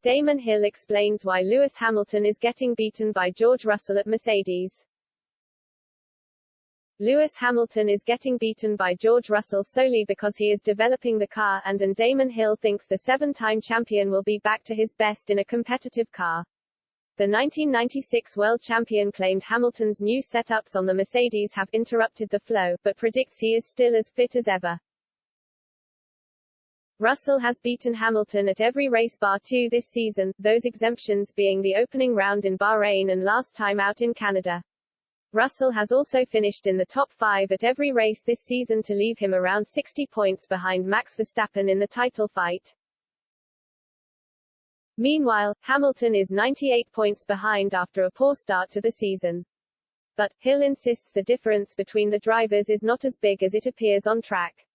Damon Hill explains why Lewis Hamilton is getting beaten by George Russell at Mercedes. Lewis Hamilton is getting beaten by George Russell solely because he is developing the car, and Damon Hill thinks the seven-time champion will be back to his best in a competitive car. The 1996 world champion claimed Hamilton's new setups on the Mercedes have interrupted the flow, but predicts he is still as fit as ever. Russell has beaten Hamilton at every race bar 2 this season, those exemptions being the opening round in Bahrain and last time out in Canada. Russell has also finished in the top 5 at every race this season to leave him around 60 points behind Max Verstappen in the title fight. Meanwhile, Hamilton is 98 points behind after a poor start to the season. But, Hill insists the difference between the drivers is not as big as it appears on track.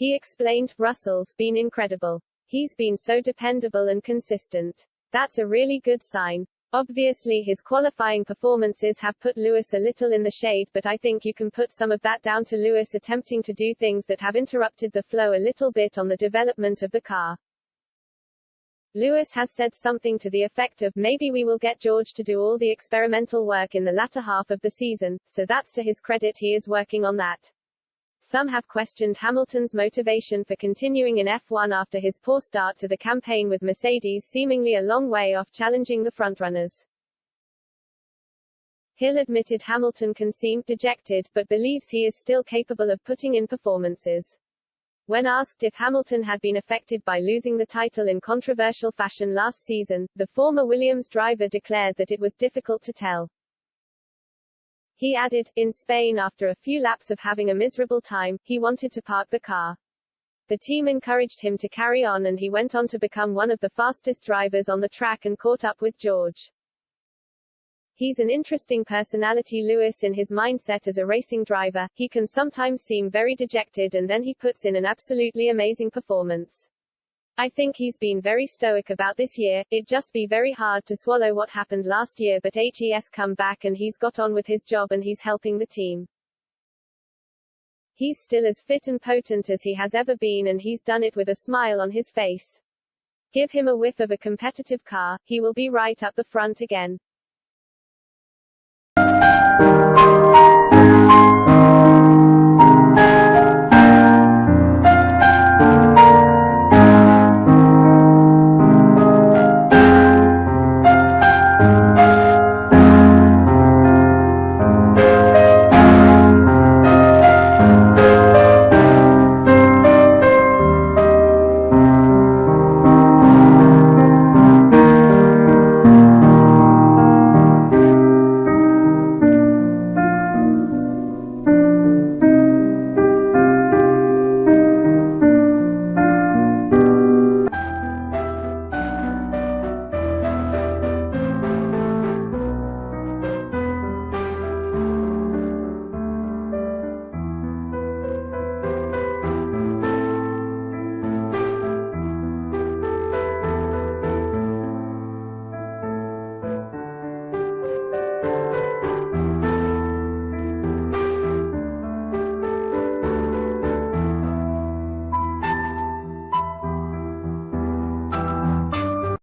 He explained, Russell's been incredible. He's been so dependable and consistent. That's a really good sign. Obviously his qualifying performances have put Lewis a little in the shade, but I think you can put some of that down to Lewis attempting to do things that have interrupted the flow a little bit on the development of the car. Lewis has said something to the effect of, maybe we will get George to do all the experimental work in the latter half of the season, so that's to his credit, he is working on that. Some have questioned Hamilton's motivation for continuing in F1 after his poor start to the campaign with Mercedes seemingly a long way off challenging the frontrunners. Hill admitted Hamilton can seem dejected, but believes he is still capable of putting in performances. When asked if Hamilton had been affected by losing the title in controversial fashion last season, the former Williams driver declared that it was difficult to tell. He added, in Spain after a few laps of having a miserable time, he wanted to park the car. The team encouraged him to carry on and he went on to become one of the fastest drivers on the track and caught up with George. He's an interesting personality. Lewis, in his mindset as a racing driver, he can sometimes seem very dejected and then he puts in an absolutely amazing performance. I think he's been very stoic about this year. It'd just be very hard to swallow what happened last year, but he's come back and he's got on with his job and he's helping the team. He's still as fit and potent as he has ever been and he's done it with a smile on his face. Give him a whiff of a competitive car, he will be right up the front again.